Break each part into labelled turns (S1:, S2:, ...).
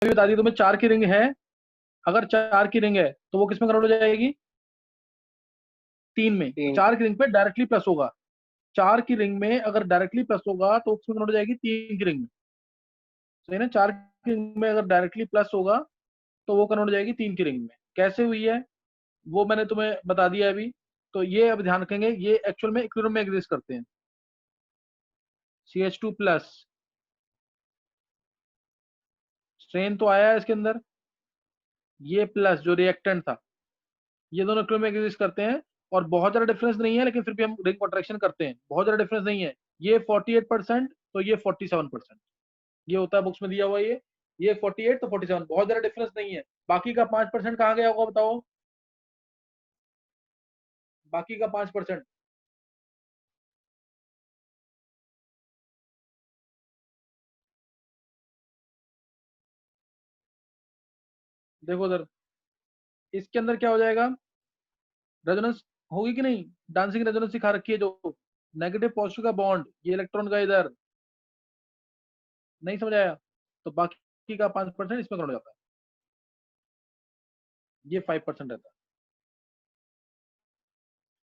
S1: भी बता दी तुम्हें 4 की रिंग है, अगर 4 की रिंग है तो वो किस में कन्वर्ट हो जाएगी? 3 में। तो
S2: 3।
S1: 4 की रिंग पे डायरेक्टली प्लस होगा। 4 की रिंग में अगर डायरेक्टली प्लस होगा तो उसमें कन्वर्ट हो जाएगी 3 की रिंग में। सही ना? 4 की रिंग में अगर डायरेक्टली प्लस होगा तो वो कन्वर्ट हो जाएगी 3 की रिंग में। कैसे हुई है वो मैंने तुम्हें बता दिया अभी। तो ये अब ध्यान रखेंगे, ये एक्चुअल में इक्विलिब्रियम में एग्जिस्ट करते हैं। CH2 प्लस, स्ट्रेन तो आया है इसके अंदर, ये प्लस जो रिएक्टेंट था, ये दोनों इक्विलिब्रियम में एग्जिस्ट करते हैं। और बहुत ज्यादा डिफरेंस नहीं है, लेकिन फिर भी हम रिंग कॉन्ट्रैक्शन करते हैं, बहुत ज्यादा डिफरेंस नहीं है। ये 48%, तो ये 47%, ये होता है बुक्स में दिया हुआ। ये 48 तो 47, बहुत ज्यादा डिफरेंस नहीं है। बाकी का 5% कहाँ गया होगा बताओ? बाकी का 5%, देखो उधर, इसके अंदर क्या हो जाएगा? रेजोनेंस होगी कि नहीं? डांसिंग रेजोनेंस सिखा रखी है जो, नेगेटिव पॉजिटिव का बॉन्ड, ये इलेक्ट्रॉन का इधर। नहीं समझ आया? तो बाकी का 5% इसमें कन्वर्ट हो जाता है, ये 5% रहता है।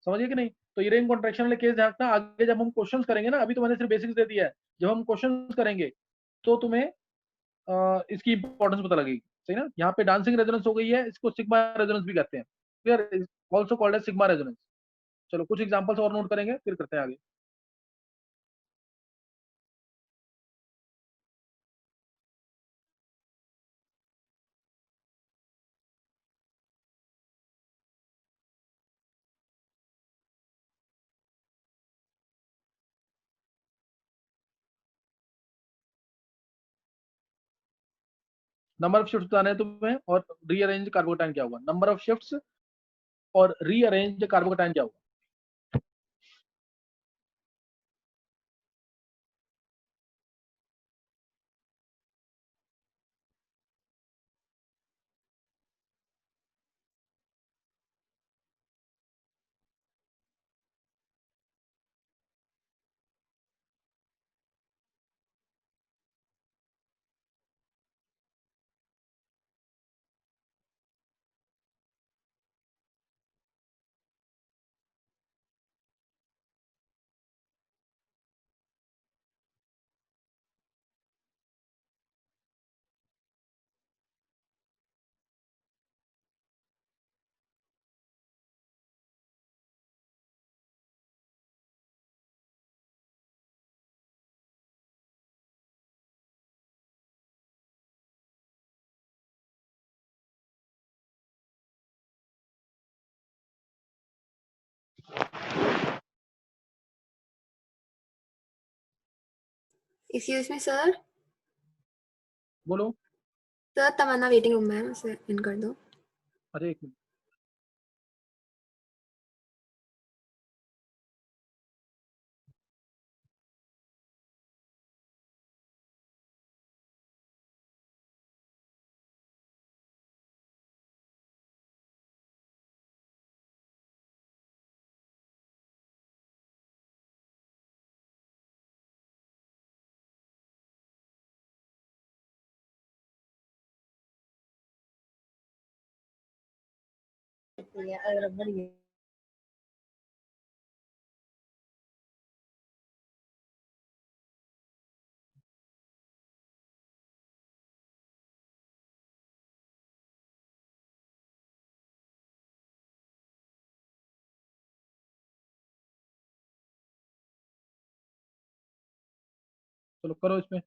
S1: समझिए कि नहीं? तो ये रिंग कॉन्ट्रैक्शन वाले केस ध्यान रखना, आगे जब हम क्वेश्चंस करेंगे ना, अभी तो मैंने सिर्फ बेसिक्स दे दिया है, जब हम क्वेश्चंस करेंगे तो तुम्हें इसकी इंपॉर्टेंस पता लगेगी। सही ना? यहाँ पे डांसिंग रेजोनेंस हो गई है, इसको सिग्मा रेजोनेंस भी कहते हैं, clear? Also called as sigma resonance. चलो कुछ एग्जांपल्स और नोट करेंगे, फिर करते हैं आगे। नंबर ऑफ शिफ्ट बताने हैं तुम्हें, और रीअरेंज कार्बोकैटायन क्या होगा? नंबर ऑफ शिफ्ट्स और रीअरेंज कार्बोकैटायन क्या होगा?
S3: Excuse me sir.
S1: बोलो।
S3: सर तमन्ना वेटिंग रूम में है, उसे इन कर दो।
S1: अरे एक मिनट। चलो करो इसमें।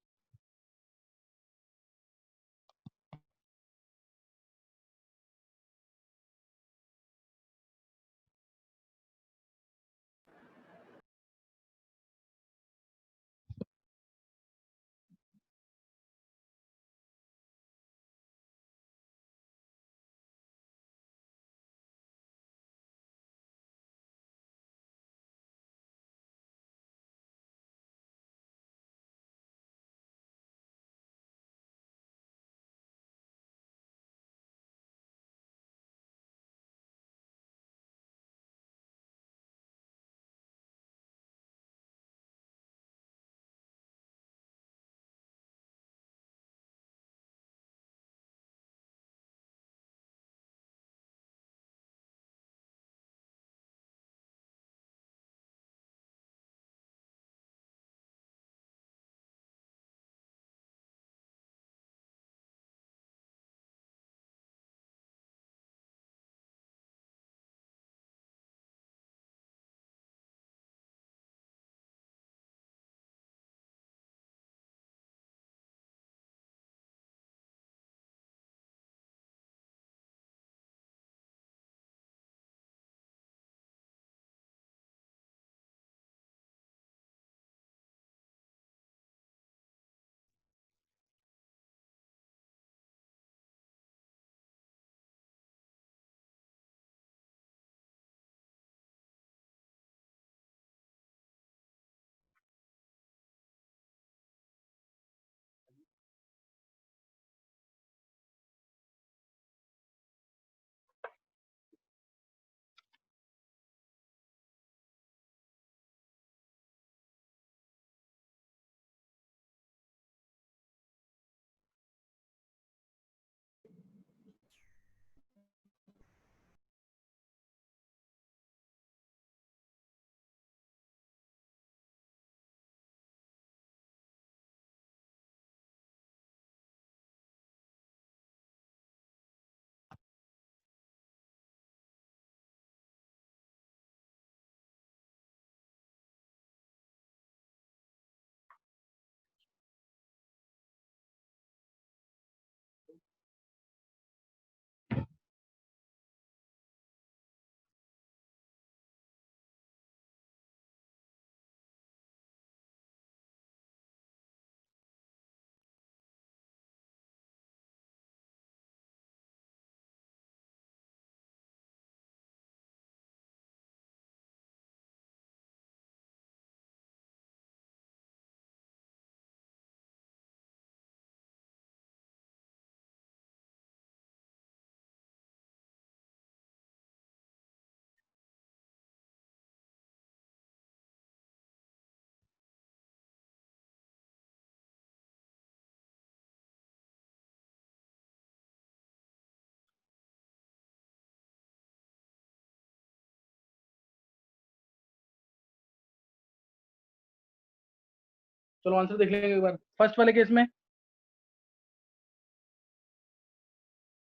S1: चलो आंसर देख लेंगे एक बार। फर्स्ट वाले केस में,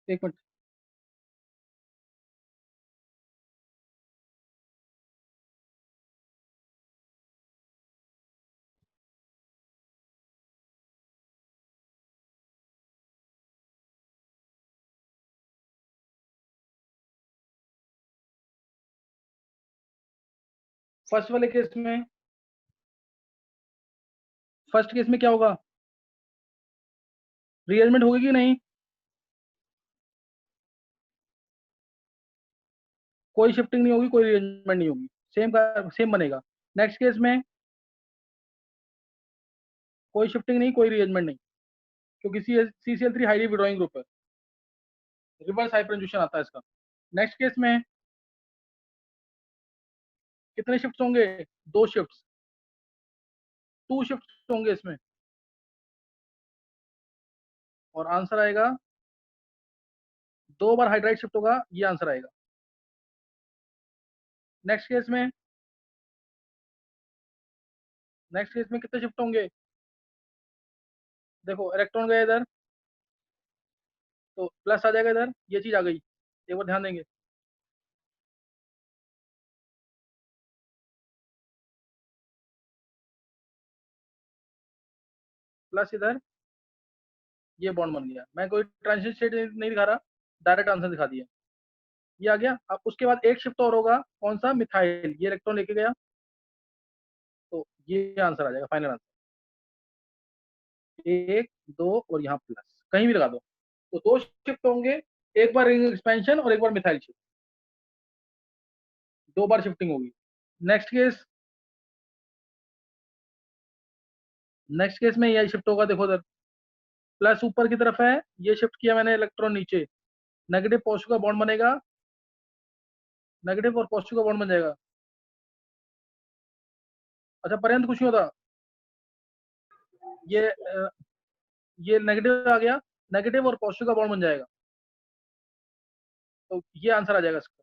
S1: एक मिनट, फर्स्ट वाले केस में, फर्स्ट केस में क्या होगा, रीअरेंजमेंट होगी कि नहीं, कोई शिफ्टिंग नहीं होगी, कोई रीअरेंजमेंट नहीं होगी, सेम का सेम बनेगा। नेक्स्ट केस में कोई शिफ्टिंग नहीं, कोई रीअरेंजमेंट नहीं, क्योंकि CCl3 हाईली विड्रॉइंग ग्रुप है, रिवर्स हाइपरजंक्शन आता है इसका। नेक्स्ट केस में कितने शिफ्ट होंगे, दो शिफ्ट, टू शिफ्ट होंगे इसमें, और आंसर आएगा, दो बार हाइड्राइड शिफ्ट होगा, ये आंसर आएगा। नेक्स्ट केस में, नेक्स्ट केस में कितने शिफ्ट होंगे, देखो इलेक्ट्रॉन गए इधर तो प्लस आ जाएगा इधर, ये चीज आ गई, एक बार ध्यान देंगे, प्लस इधर, ये बॉन्ड बन गया। मैं कोई ट्रांजिशन स्टेट नहीं दिखा रहा, डायरेक्ट आंसर दिखा दिया, ये आ गया। अब उसके बाद एक शिफ्ट और होगा, कौन सा, मिथाइल, ये इलेक्ट्रॉन लेके गया, तो ये आंसर आ जाएगा, फाइनल आंसर, एक, दो और यहाँ प्लस, कहीं भी लगा दो। तो दो शिफ्ट होंगे, एक बार रिंग एक्सपेंशन और एक बार मिथाइल शिफ्ट, दो बार शिफ्टिंग होगी। नेक्स्ट केस, नेक्स्ट केस में यही शिफ्ट होगा, देखो इधर प्लस ऊपर की तरफ है, ये शिफ्ट किया मैंने इलेक्ट्रॉन नीचे, नेगेटिव पॉजिटिव का बॉन्ड बनेगा, नेगेटिव और पॉजिटिव का बॉन्ड बन जाएगा। अच्छा पर्यंत कुछ नहीं होता, ये ये नेगेटिव आ गया, नेगेटिव और पॉजिटिव का बॉन्ड बन जाएगा, तो ये आंसर आ जाएगा इसका।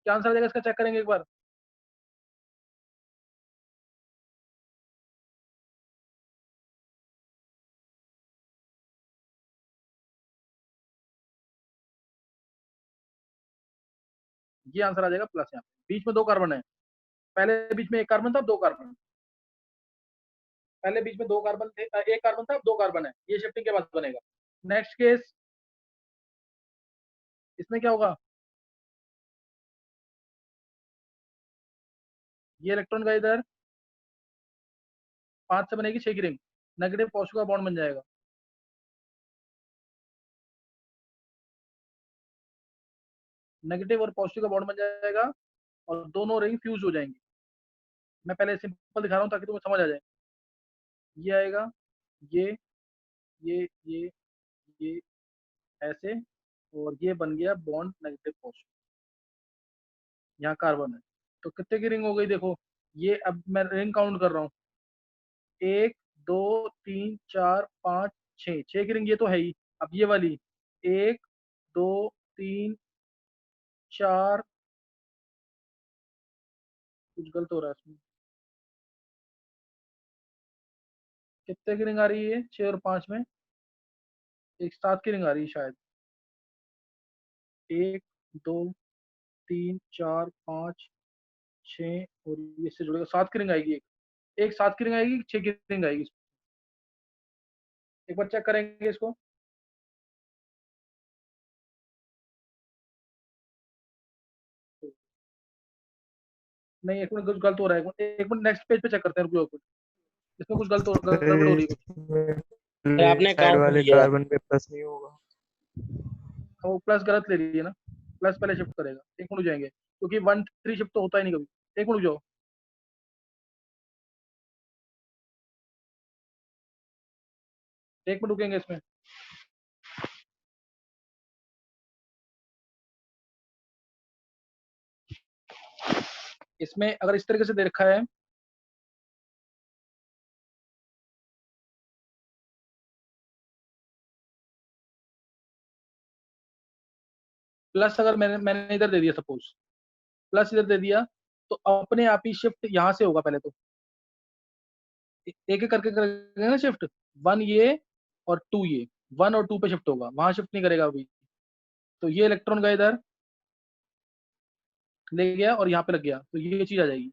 S1: क्या आंसर आ जाएगा इसका, चेक करेंगे एक बार। ये आंसर आ जाएगा प्लस, यहाँ बीच में दो कार्बन है, पहले बीच में एक कार्बन था, अब दो कार्बन, पहले बीच में दो कार्बन थे, एक कार्बन था, अब दो कार्बन है, ये शिफ्टिंग के बाद बनेगा। नेक्स्ट केस, इसमें क्या होगा, ये इलेक्ट्रॉन का इधर, पांच से बनेगी छह की रिंग, नेगेटिव पॉजिटिव का बॉन्ड बन जाएगा, नेगेटिव और पॉजिटिव का बॉन्ड बन जाएगा, और दोनों रिंग फ्यूज हो जाएंगी। मैं पहले सिंपल दिखा रहा हूँ ताकि तुम्हें समझ आ जाए, ये आएगा, ये ये ये ऐसे, और ये बन गया बॉन्ड नेगेटिव पॉजिटिव, यहाँ कार्बन है, तो कितने की रिंग हो गई देखो, ये अब मैं रिंग काउंट कर रहा हूँ, एक, दो, तीन, चार, पाँच, छः, छः की रिंग ये तो है ही। अब ये वाली, एक, दो, तीन, चार, कुछ गलत हो रहा है इसमें, कितने की रिंग आ रही है, छः और पाँच में, एक सात की रिंग आ रही है शायद, एक, दो, तीन, चार, पाँच, छः, और ये इससे जुड़ेगा, सात की रिंग आएगी, एक सात की रिंग आएगी, छः की रिंग आएगी, एक बार चेक करेंगे इसको। नहीं एक मिनट, कुछ गलत हो रहा है, एक मिनट नेक्स्ट पेज पे चेक करते हैं, रुको एक मिनट, इसमें कुछ गलत हो, गड़बड़ हो रही है कुछ।
S2: सर आपने
S4: साइड
S2: काउंट
S4: वाले
S2: किया है।
S4: कार्बन पे प्लस नहीं होगा।
S1: वो प्लस गलत ले रही है ना, प्लस पहले शिफ्ट करेगा, एक मिनट रुक जाएंगे, क्योंकि वन थ्री शिफ्ट तो होता ही नहीं कभी, एक मिनट रुक जाओ, एक मिनट रुकेंगे इसमें। इसमें अगर इस तरीके से दे रखा है, प्लस अगर मैंने मैंने इधर दे दिया सपोज, प्लस इधर दे दिया, तो अपने आप ही शिफ्ट यहाँ से होगा पहले तो, एक एक करके करेंगे ना शिफ्ट, 1 ये और 2 ये, 1 और 2 पे शिफ्ट होगा, वहां शिफ्ट नहीं करेगा अभी। तो ये इलेक्ट्रॉन का इधर ले गया और यहाँ पे लग गया, तो ये चीज आ जाएगी।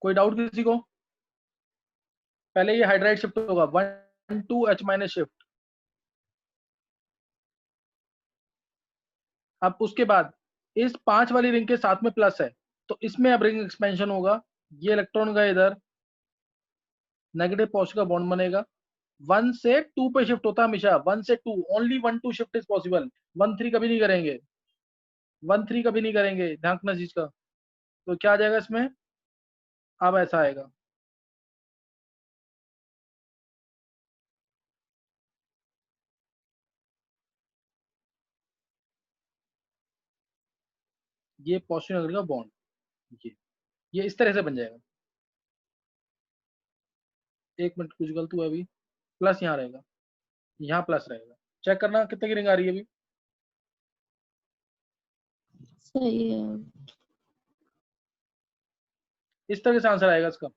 S1: कोई डाउट किसी को? पहले ये हाइड्राइड शिफ्ट होगा, 1 2 H- शिफ्ट। अब उसके बाद इस 5 वाली रिंग के साथ में प्लस है, तो इसमें अब रिंग एक्सपेंशन होगा। ये इलेक्ट्रॉन का इधर नेगेटिव पॉजिटिव का बॉन्ड बनेगा। 1 से 2 पे शिफ्ट होता है हमेशा, 1 से 2, ओनली 1 2 शिफ्ट इज पॉसिबल। 1 3 कभी नहीं करेंगे, 1 3 कभी नहीं करेंगे, ध्यान रखना इस चीज का। तो क्या आ जाएगा इसमें? अब ऐसा आएगा, ये पॉजिटिव नेगेटिव का बॉन्ड, ये इस तरह से बन जाएगा। एक मिनट, कुछ गलत हुआ अभी। प्लस यहाँ रहेगा, यहाँ प्लस रहेगा। चेक करना कितने की रिंग आ रही है अभी।
S2: सही है।
S1: इस तरह से आंसर आएगा इसका।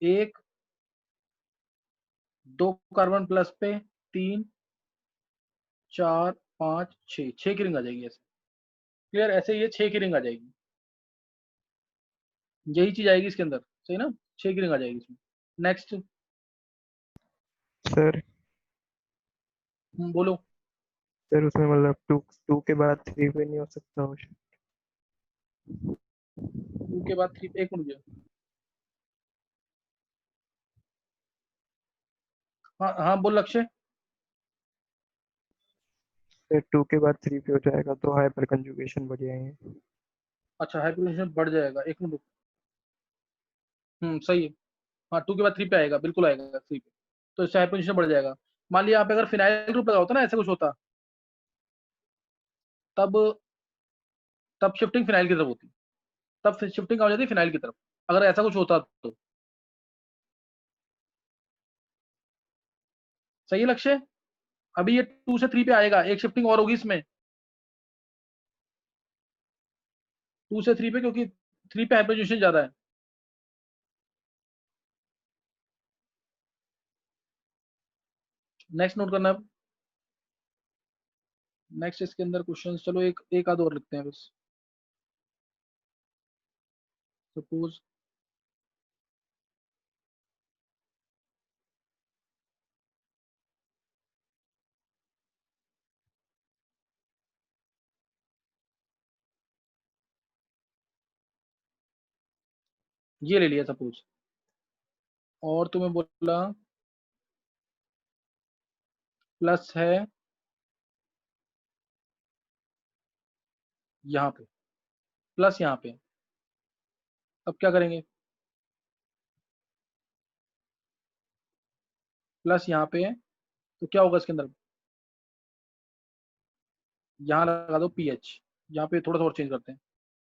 S1: एक, 2 कार्बन प्लस पे, 3 4 5 6, 6 की रिंग आ जाएगी ऐसे। क्लियर? ऐसे ये 6 की रिंग आ जाएगी, यही चीज आएगी इसके अंदर, सही ना? 6 की रिंग आ जाएगी इसमें। नेक्स्ट।
S4: सर
S1: बोलो।
S4: सर उसमें मतलब टू टू के बाद थ्री पे नहीं हो सकता वो shift?
S1: 2 के बाद 3, एक मिनट। हाँ हाँ, बोल लक्ष्य।
S4: सर टू के बाद थ्री पे हो जाएगा तो हाइपर कंजुगेशन बढ़ जाएंगे।
S1: अच्छा, हाइपरटेंशन बढ़ जाएगा, एक मिनट। सही है। हाँ, 2 के बाद 3 पे आएगा, बिल्कुल आएगा 3 पे। तो इससे हाइपरटेंशन बढ़ जाएगा। मान लिया आप अगर फिनाइल ग्रुप लगा होता ना, ऐसा कुछ होता, तब तब शिफ्टिंग फिनाइल की तरफ होती, तब शिफ्टिंग हो जाती फिनाइल की तरफ, अगर ऐसा कुछ होता तो। सही है लक्ष्य? अभी ये 2 से 3 पे आएगा, एक शिफ्टिंग और होगी इसमें, 2 से 3 पे, क्योंकि 3 पे हाइपरटेंशन ज्यादा है। नेक्स्ट नोट करना। नेक्स्ट इसके अंदर क्वेश्चन, चलो एक एक आध और लिखते हैं बस। सपोज ये ले लिया सपोज, और तुम्हें बोला प्लस है यहाँ पे, प्लस यहाँ पे। अब क्या करेंगे? प्लस यहाँ पे है, तो क्या होगा इसके अंदर? यहाँ लगा दो पीएच। यहाँ पे थोड़ा सा और चेंज करते हैं,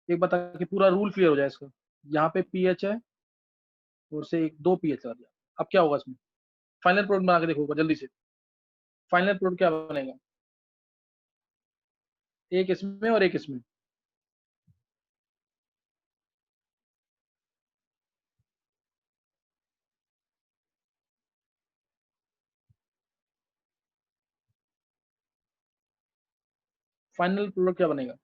S1: एक बता कि पूरा रूल क्लियर हो जाए इसका। यहाँ पे पीएच है, और से एक 2 पीएच लगा दिया। अब क्या होगा इसमें? फाइनल प्रोडक्ट बना के देखो जल्दी से। फाइनल प्रोडक्ट क्या बनेगा? एक इसमें और एक इसमें। फाइनल प्रोडक्ट क्या बनेगा?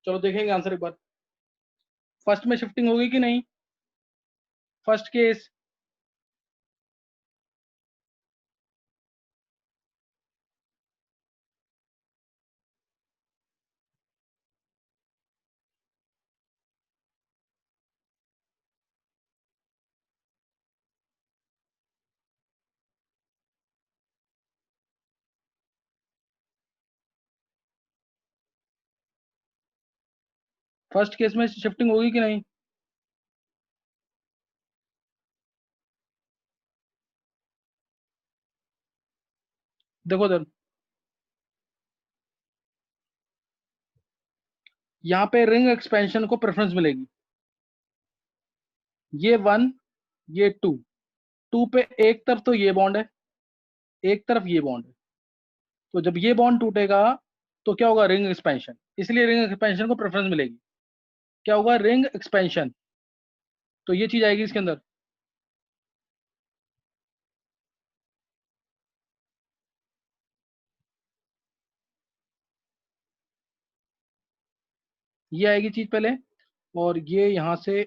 S1: चलो देखेंगे आंसर एक बार। फर्स्ट में शिफ्टिंग होगी कि नहीं? फर्स्ट केस, फर्स्ट केस में शिफ्टिंग होगी कि नहीं? देखो इधर, यहाँ पे रिंग एक्सपेंशन को प्रेफरेंस मिलेगी। ये 1, ये 2, 2 पे एक तरफ तो ये बॉन्ड है, एक तरफ ये बॉन्ड है, तो जब ये बॉन्ड टूटेगा तो क्या होगा? रिंग एक्सपेंशन, इसलिए रिंग एक्सपेंशन को प्रेफरेंस मिलेगी। क्या होगा? Ring expansion. तो ये चीज आएगी इसके अंदर। ये आएगी चीज पहले, और ये यहां से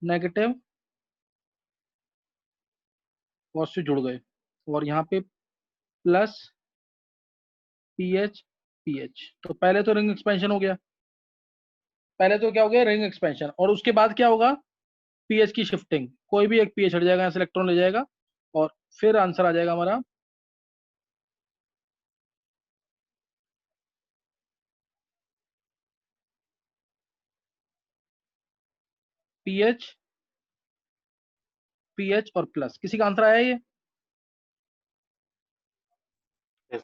S1: नेगेटिव और से जुड़ गए, और यहाँ पे plus P H, P H. तो पहले तो रिंग एक्सपेंशन हो गया, पहले तो क्या हो गया? रिंग एक्सपेंशन, और उसके बाद क्या होगा? पीएच की शिफ्टिंग। कोई भी एक पीएच हट जाएगा, यहाँ से इलेक्ट्रॉन ले जाएगा, और फिर आंसर आ जाएगा हमारा पीएच, पीएच और प्लस। किसी का आंसर आया ये?
S5: Yes,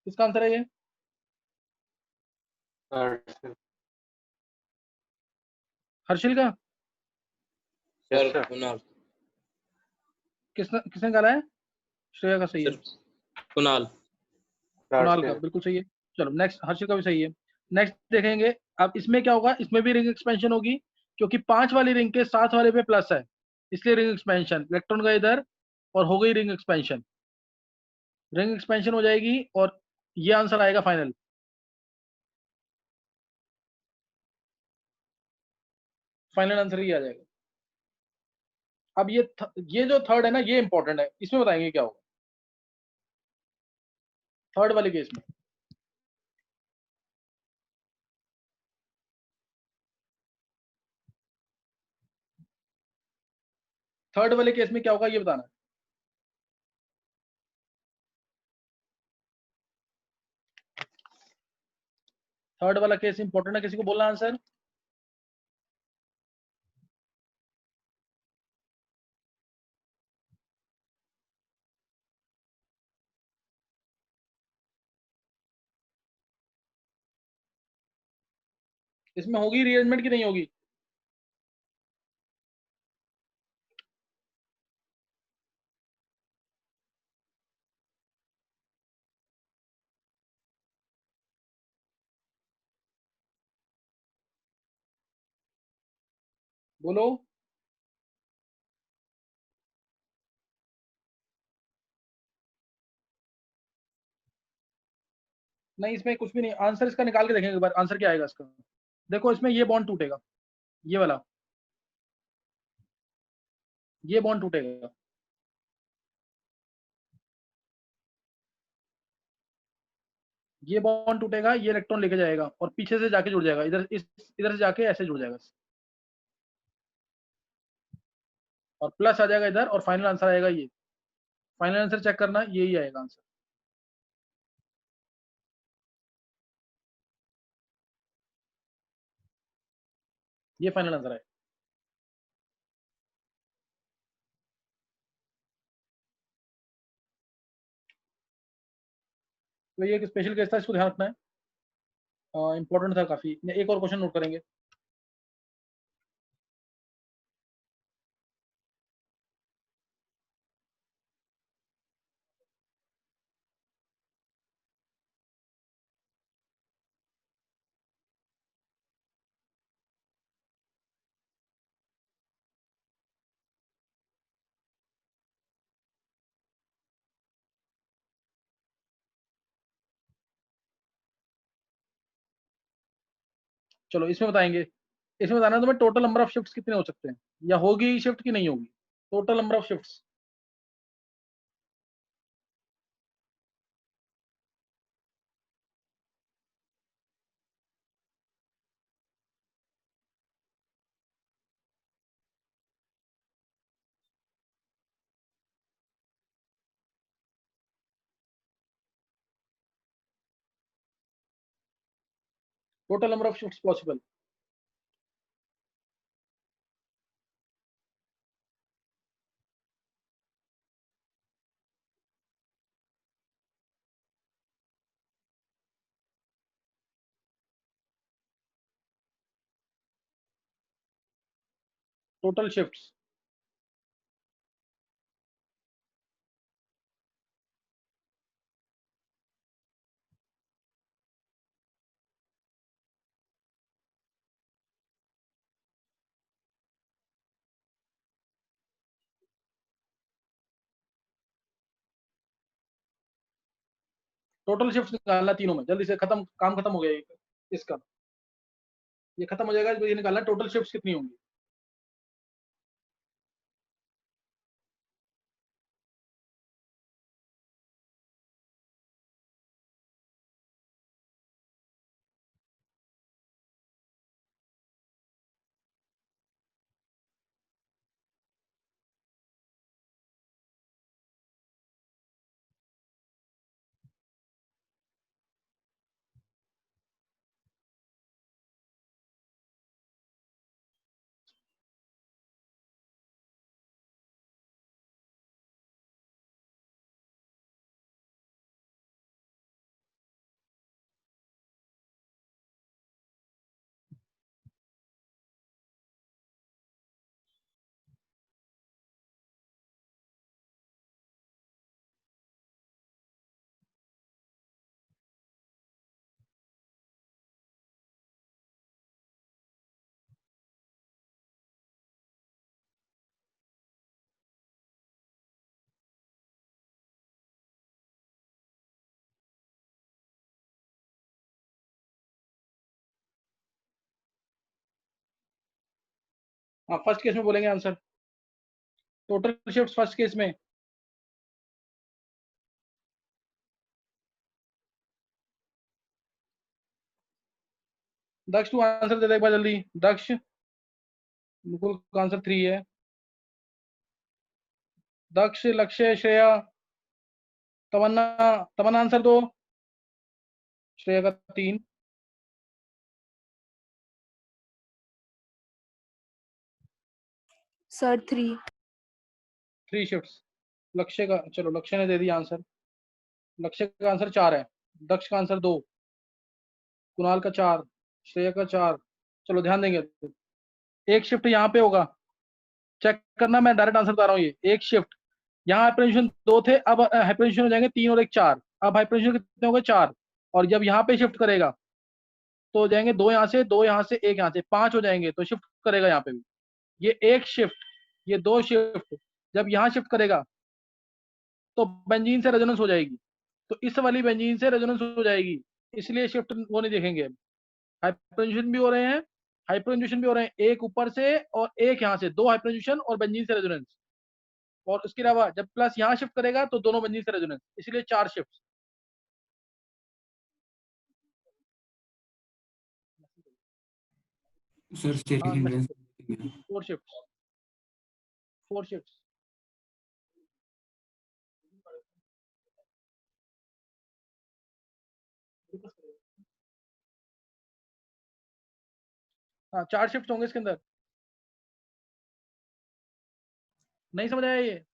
S1: किसका आंसर है ये?
S5: sir.
S1: हर्षिल का?
S5: Yes, sir.
S6: कुणाल।
S1: किसने किसने कहा है? श्रेया का सही है,
S6: कुणाल।
S1: कुणाल का
S5: Sir.
S1: बिल्कुल सही है। चलो नेक्स्ट, हर्षिल का भी सही है। नेक्स्ट देखेंगे। अब इसमें क्या होगा? इसमें भी रिंग एक्सपेंशन होगी, क्योंकि 5 वाली रिंग के 7 वाले पे प्लस है, इसलिए रिंग एक्सपेंशन। इलेक्ट्रॉन का इधर, और हो गई रिंग एक्सपेंशन। रिंग एक्सपेंशन हो जाएगी, और ये आंसर आएगा फाइनल। फाइनल आंसर ही आ जाएगा। अब ये जो थर्ड है ना, ये इंपॉर्टेंट है, इसमें बताएंगे क्या होगा थर्ड वाले केस में। थर्ड वाले केस में क्या होगा ये बताना है। थर्ड वाला केस इंपॉर्टेंट है, किसी को बोलना आंसर? इसमें होगी रीअरेंजमेंट की नहीं होगी? बोलो। नहीं, इसमें कुछ भी नहीं। आंसर इसका निकाल के देखेंगे एक बार, आंसर क्या आएगा इसका। देखो इसमें ये बॉन्ड टूटेगा, ये वाला, ये बॉन्ड टूटेगा, ये बॉन्ड टूटेगा, ये इलेक्ट्रॉन लेके जाएगा और पीछे से जाके जुड़ जाएगा, इधर से जाके ऐसे जुड़ जाएगा, और प्लस आ जाएगा इधर, और फाइनल आंसर आएगा ये। फाइनल आंसर चेक करना, यही आएगा आंसर। ये फाइनल आंसर है। तो ये एक स्पेशल केस था, इसको ध्यान रखना है, इंपॉर्टेंट था काफी। एक और क्वेश्चन नोट करेंगे। चलो इसमें बताएंगे, इसमें बताना है तुम्हें टोटल नंबर ऑफ शिफ्ट्स कितने हो सकते हैं, या होगी शिफ्ट की नहीं होगी, total number of shifts. Total number of shifts possible. Total shifts, total shifts निकालना तीनों में, जल्दी से खत्म, काम खत्म हो गया इसका, ये खत्म हो जाएगा, ये निकालना टोटल शिफ्ट्स कितनी होंगी। हाँ फर्स्ट केस में बोलेंगे answer, total shifts first case में। दक्ष तू आंसर दे दे एक बार जल्दी, दक्ष। मुकुल का आंसर 3 है। दक्ष, लक्ष्य, श्रेया, तमन्ना, तमन्ना आंसर दो। श्रेया का 3।
S3: सर 3।
S1: 3 शिफ्ट्स। लक्ष्य का, चलो लक्ष्य ने दे दिया आंसर, लक्ष्य का आंसर 4 है। दक्ष का आंसर 2, कुणाल का 4, श्रेया का 4। चलो ध्यान देंगे, एक शिफ्ट यहाँ पे होगा, चेक करना, मैं डायरेक्ट आंसर बता रहा हूँ, ये एक शिफ्ट यहाँ हाइपरटेंशन 2 थे, अब हाइपरटेंशन हो जाएंगे 3 और 1 4। अब हाइपरटेंशन कितने हो गए 4, और जब यहाँ पे शिफ्ट करेगा तो हो जाएंगे 2 यहाँ से, 2 यहाँ से, 1 यहाँ से, 5 हो जाएंगे, तो शिफ्ट करेगा यहाँ पे भी। ये एक शिफ्ट, ये 2 शिफ्ट, जब यहाँ शिफ्ट करेगा तो बेंजीन से रेजोनेंस हो जाएगी, तो इस वाली बेंजीन से रेजोनेंस हो जाएगी, इसलिए शिफ्ट वो नहीं देखेंगे। हाइपरटेंशन भी हो रहे हैं, हाइपरटेंशन भी हो रहे हैं, एक ऊपर से और एक यहाँ से, 2 हाइपरटेंशन और बेंजीन से रेजोनेंस, और उसके अलावा जब प्लस यहाँ शिफ्ट करेगा तो दोनों बेंजीन से रेजोनेंस, इसलिए 4 शिफ्ट।
S6: सर स्टेरिक
S1: हाँ
S6: हिंड्रेंस
S1: 4 शिफ्ट, 4 शिफ्ट। हाँ 4 शिफ्ट होंगे इसके अंदर, नहीं समझ आया ये।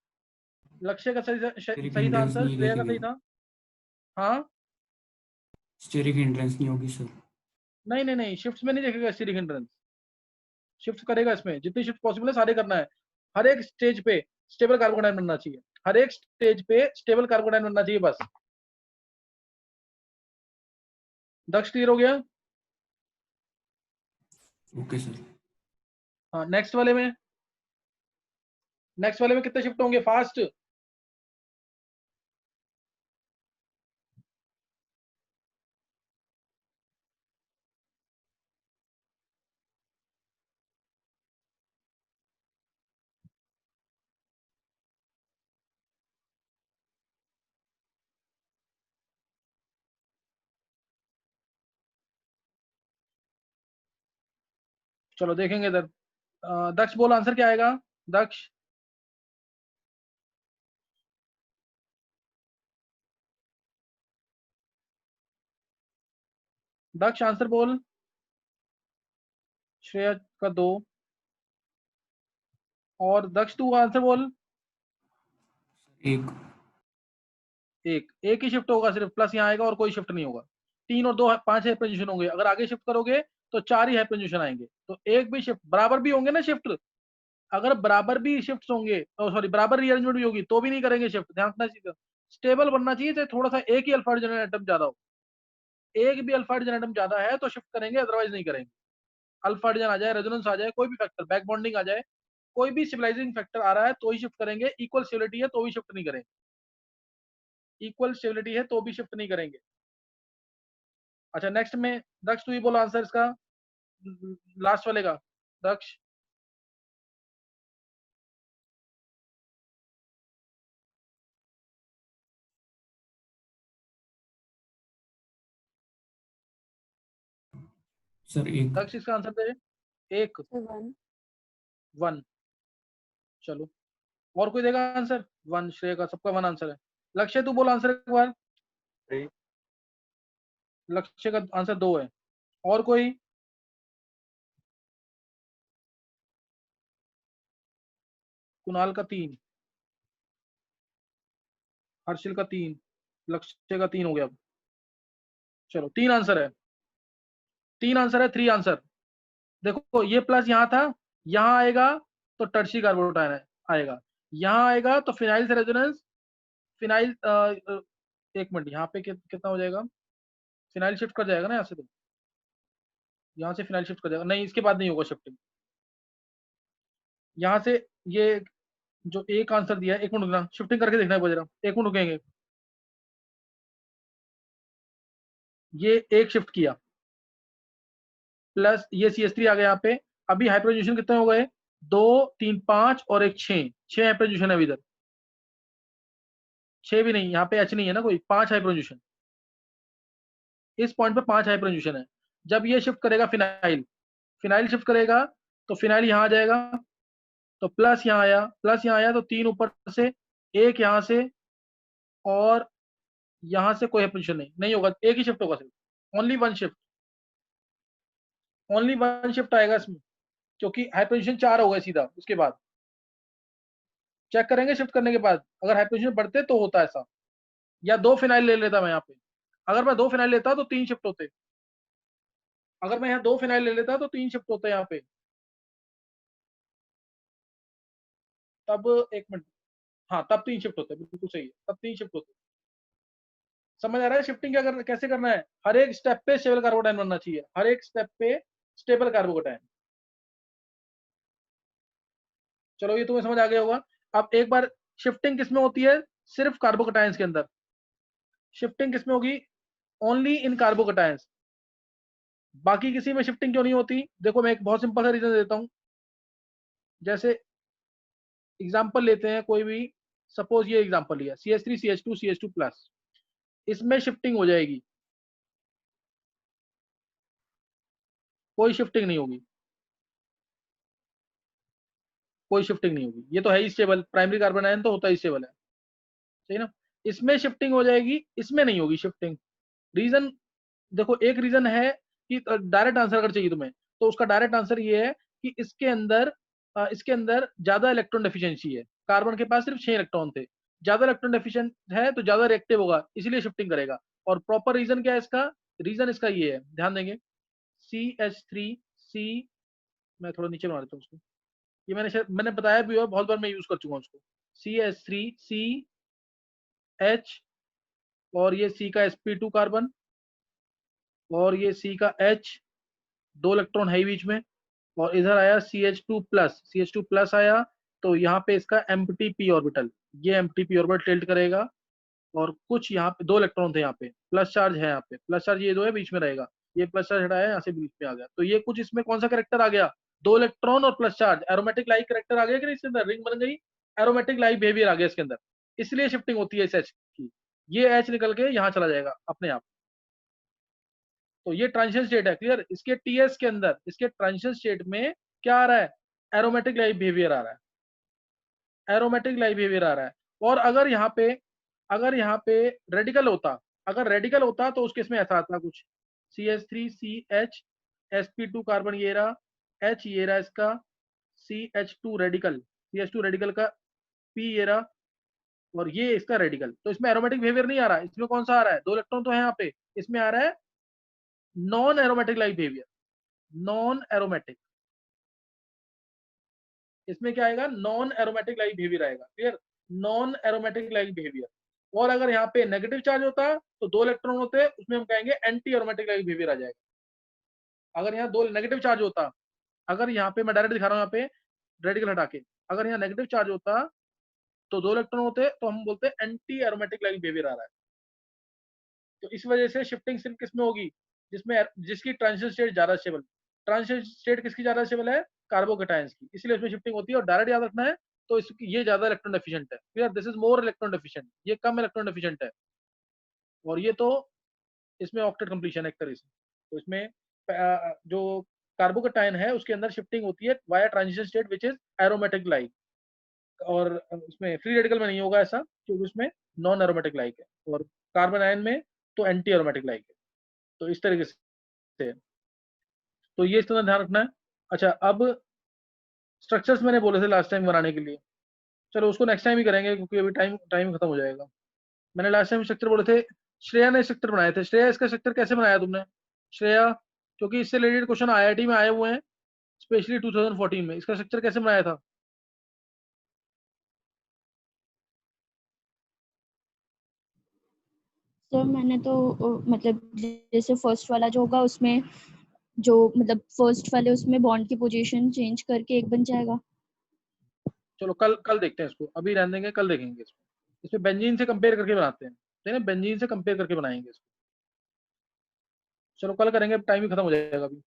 S1: लक्ष्य का
S6: स्टेरिक
S1: सही था
S6: हिंड्रेंस
S1: आंसर,
S6: नहीं
S1: श्रेया का
S6: देखेंगे,
S1: सही था। हाँ
S6: स्टेरिक हिंड्रेंस नहीं होगी सर।
S1: नहीं नहीं नहीं, शिफ्ट्स में नहीं देखेगा स्टीरिक हिंड्रेंस, शिफ्ट करेगा इसमें, जितनी शिफ्ट पॉसिबल है सारे करना है। हर एक स्टेज पे स्टेबल कार्बोडाइन बनना चाहिए, हर एक स्टेज पे स्टेबल कार्बोडाइन बनना चाहिए बस। दक्ष क्लियर हो गया।
S6: Okay sir.
S1: हाँ नेक्स्ट वाले में, नेक्स्ट वाले में कितने शिफ्ट होंगे फास्ट। चलो देखेंगे इधर। दक्ष बोल आंसर क्या आएगा? दक्ष, दक्ष आंसर बोल। श्रेया का 2, और दक्ष तू आंसर बोल।
S6: एक।
S1: एक ही शिफ्ट होगा सिर्फ, प्लस यहाँ आएगा और कोई शिफ्ट नहीं होगा। 3 और 2 5 हाइपरपोजिशन होंगे, अगर आगे शिफ्ट करोगे तो 4 ही हाइपरपोजिशन आएंगे, तो एक भी शिफ्ट बराबर भी होंगे ना शिफ्ट, अगर बराबर भी शिफ्ट होंगे, सॉरी बराबर रीअरेंजमेंट भी होगी तो भी नहीं करेंगे शिफ्ट। ध्यान रखना चाहिए, स्टेबल बनना चाहिए, चाहे थोड़ा सा एक ही अल्फा हाइड्रोजन एटम ज्यादा हो, एक भी अल्फा हाइड्रोजन एटम ज्यादा है तो शिफ्ट करेंगे, अदरवाइज नहीं करेंगे। अल्फा हाइड्रोजन आ जाए, रेजोनेंस आ जाए, कोई भी फैक्टर, बैक बॉन्डिंग आ जाए, कोई भी सिविलाइजिंग फैक्टर आ रहा है तो ही शिफ्ट करेंगे। इक्वल स्टेबिलिटी है तो भी शिफ्ट नहीं करेंगे, इक्वल स्टेबिलिटी है तो भी शिफ्ट नहीं करेंगे। अच्छा नेक्स्ट में दक्ष तू ही बोलो आंसर इसका, लास्ट वाले का। दक्ष,
S6: सर एक।
S1: दक्ष इसका आंसर दे। एक, 1। चलो और कोई देगा आंसर? 1 श्रेय का, सबका 1 आंसर है। लक्ष्य तू बोल आंसर एक बार।
S5: 3,
S1: लक्ष्य का आंसर 2 है। और कोई? कुणाल का 3, हर्षिल का 3, लक्ष्य का 3 हो गया। चलो 3 आंसर है, 3 आंसर है, 3 आंसर। देखो ये प्लस यहाँ था, यहाँ आएगा तो टर्शी कार्बोटाइन आएगा, यहाँ आएगा तो फिनाइल से रेजोनेंस, फिनाइल एक मिनट, यहाँ पे कितना हो जाएगा? फिनाइल शिफ्ट कर जाएगा ना यहाँ से, तो यहाँ से फिनाइल शिफ्ट कर जाएगा, नहीं इसके बाद नहीं होगा शिफ्टिंग। यहाँ से ये जो एक आंसर दिया है, एक मिनट रुकना, शिफ्टिंग करके देखना है जरा, एक मिनट रुकेंगे। ये एक शिफ्ट किया, प्लस ये CH3 आ गया यहाँ पे। अभी हाइपरजोनेशन कितने हो गए? 2 3 5 और एक 6, 6 हाइपरजोनेशन है अभी इधर। 6 भी नहीं, यहाँ पे H नहीं है ना कोई, 5 हाइपरजोनेशन, इस पॉइंट पे 5 हाइपरजोनेशन है। जब ये शिफ्ट करेगा फिनाइल, फिनाइल शिफ्ट करेगा तो फिनाइल यहाँ आ जाएगा, तो प्लस यहाँ आया, प्लस यहाँ आया तो 3 ऊपर से, एक यहाँ से, और यहाँ से कोई हाइपरजोनेशन नहीं होगा, एक ही शिफ्ट होगा सिर्फ, ओनली 1 शिफ्ट, ओनली 1 शिफ्ट आएगा इसमें, क्योंकि हाइपरजोनेशन 4 हो गए सीधा उसके बाद। चेक करेंगे शिफ्ट करने के बाद, अगर हाइपरजोनेशन बढ़ते तो होता ऐसा, या 2 फिनाइल ले लेता मैं यहाँ पे, अगर मैं 2 फिनाइल लेता तो 3 शिफ्ट होते, अगर मैं यहाँ 2 फिनाइल ले लेता तो 3 शिफ्ट होते यहाँ पे। तब एक मिनट, हाँ तब 3 शिफ्ट होते, बिल्कुल सही है, तब 3 शिफ्ट होते। समझ आ रहा है शिफ्टिंग क्या करना, कैसे करना है? हर एक स्टेप पे स्टेबल कार्बोटाइन बनना चाहिए, हर एक स्टेप पे स्टेबल कार्बोटाइन। चलो ये तुम्हें समझ आ गया होगा। अब एक बार शिफ्टिंग किसमें होती है? सिर्फ कार्बोकटायंस के अंदर। शिफ्टिंग किसमें होगी? Only in carbocations. बाकी किसी में शिफ्टिंग क्यों नहीं होती? देखो मैं एक बहुत सिंपल सा रीजन देता हूं, जैसे एग्जांपल लेते हैं कोई भी, सपोज ये एग्जांपल लिया CH3 CH2 CH2 प्लस, इसमें शिफ्टिंग हो जाएगी, कोई शिफ्टिंग नहीं होगी, कोई शिफ्टिंग नहीं होगी, ये तो है ही स्टेबल, प्राइमरी कार्बन आयन तो होता ही स्टेबल है, सही ना? इसमें शिफ्टिंग हो जाएगी, इसमें नहीं होगी शिफ्टिंग। रीजन देखो, एक रीजन है कि डायरेक्ट आंसर अगर चाहिए तुम्हें तो उसका डायरेक्ट आंसर ये है कि इसके अंदर ज्यादा इलेक्ट्रॉन डेफिशिएंसी है, कार्बन के पास सिर्फ 6 इलेक्ट्रॉन थे, ज्यादा इलेक्ट्रॉन डेफिशिएंट है तो ज्यादा रिएक्टिव होगा, इसीलिए शिफ्टिंग करेगा। और प्रॉपर रीजन क्या है इसका? रीजन इसका ये है, ध्यान देंगे, CH3C, मैं थोड़ा नीचे बना देता हूँ उसको, ये मैंने बताया भी हुआ, बहुत बार मैं यूज कर चुका हूँ उसको। CH3CH, और ये C का sp2 कार्बन, और ये C का H, 2 इलेक्ट्रॉन है बीच में, और इधर आया CH2 प्लस, CH2 प्लस आया, तो यहाँ पे इसका एम्प्टी p ऑर्बिटल, ये एम्प्टी p ऑर्बिटल टिल्ट करेगा, और कुछ यहाँ पे 2 इलेक्ट्रॉन थे, यहाँ पे प्लस चार्ज है, यहाँ पे प्लस चार्ज ये 2 है, बीच में रहेगा, ये प्लस चार्ज हटाया, यहाँ से बीच में आ गया, तो ये कुछ इसमें कौन सा करेक्टर आ गया? 2 इलेक्ट्रॉन और plus charge, aromatic like character आ गया कि नहीं इसके अंदर, रिंग बन गई, एरोमेटिक लाइक बिहेवियर आ गया इसके अंदर, इसलिए शिफ्टिंग होती है इस H की, ये H निकल के यहाँ चला जाएगा अपने आप। तो ये ट्रांजिशन स्टेट है, क्लियर। इसके टीएस के अंदर, इसके ट्रांजिशन स्टेट में क्या आ रहा है, एरोमेटिक लाइक बिहेवियर आ रहा है, एरोमेटिक लाइक बिहेवियर आ रहा है। और अगर यहाँ पे रेडिकल होता, अगर रेडिकल होता तो उस केस में ऐसा आता कुछ, CH3CH sp2 कार्बन ये रहा, H ये रहा इसका, CH2 रेडिकल, CH2 रेडिकल का P ये रहा, और ये इसका रेडिकल। तो इसमें एरोमेटिक बिहेवियर नहीं आ रहा, इसमें कौन सा आ रहा है, 2 इलेक्ट्रॉन तो है यहाँ पे, इसमें आ रहा है non aromatic like behaviour, non aromatic. इसमें क्या आएगा, नॉन एरोमेटिक लाइक बिहेवियर आएगा, clear, non aromatic like behaviour. और अगर यहाँ पे नेगेटिव चार्ज होता तो 2 इलेक्ट्रॉन होते, उसमें हम कहेंगे एंटी एरोमेटिक लाइक बिहेवियर आ जाएगा। अगर यहाँ 2 नेगेटिव चार्ज होता, अगर यहाँ पे मैं डायरेक्ट दिखा रहा हूँ, यहाँ पे रेडिकल हटा के, अगर यहाँ नेगेटिव चार्ज होता तो 2 इलेक्ट्रॉन होते, तो हम बोलते हैं एंटी एरोमेटिक लाइक बिहेवियर आ रहा है। तो इस वजह से शिफ्टिंग सिर्फ किसमें होगी, जिसकी ट्रांजिशन स्टेट ज्यादा स्टेबल। ट्रांजिशन स्टेट किसकी ज्यादा स्टेबल है, कार्बोकेटायंस की, इसलिए उसमें शिफ्टिंग होती है। और डायरेक्ट याद रखना है, तो ये ज्यादा इलेक्ट्रॉन एफिशिएंट है, clear, this is more electron efficient, ये कम इलेक्ट्रॉन एफिशिएंट है। और ये तो इसमें ऑक्टेट कंप्लीशन है एक तरह से। तो इसमें जो कार्बोकेटायन है उसके अंदर शिफ्टिंग होती है via transition state which is aromatic like, और इसमें फ्री रेडिकल में नहीं होगा ऐसा, क्योंकि उसमें नॉन एरोमेटिक लाइक है, और कार्बन आयन में तो एंटी एरोमेटिक लाइक है। तो इस तरीके से, तो ये इस तरह ध्यान रखना है। अच्छा, अब स्ट्रक्चर्स मैंने बोले थे लास्ट टाइम बनाने के लिए, चलो उसको नेक्स्ट टाइम ही करेंगे, क्योंकि अभी टाइम खत्म हो जाएगा। मैंने लास्ट टाइम स्ट्रक्चर बोले थे, श्रेया ने स्ट्रक्चर बनाए थे। श्रेया, इसका स्ट्रक्चर कैसे बनाया तुमने श्रेया, क्योंकि इससे रिलेटेड क्वेश्चन IIT में आए हुए हैं, स्पेशली 2014 में। इसका स्ट्रक्चर कैसे बनाया था?
S2: सर मैंने तो मतलब जैसे फर्स्ट वाला जो होगा उसमें जो मतलब फर्स्ट वाले उसमें बॉन्ड की पोजीशन चेंज करके एक बन जाएगा।
S1: चलो कल देखते हैं इसको, अभी रहने देंगे, कल देखेंगे इसको। इसमें बेंजीन से कंपेयर करके बनाते हैं, ठीक है, बेंजीन से कंपेयर करके बनाएंगे इसको। चलो कल करेंगे, टाइम ही खत्म हो जाएगा अभी।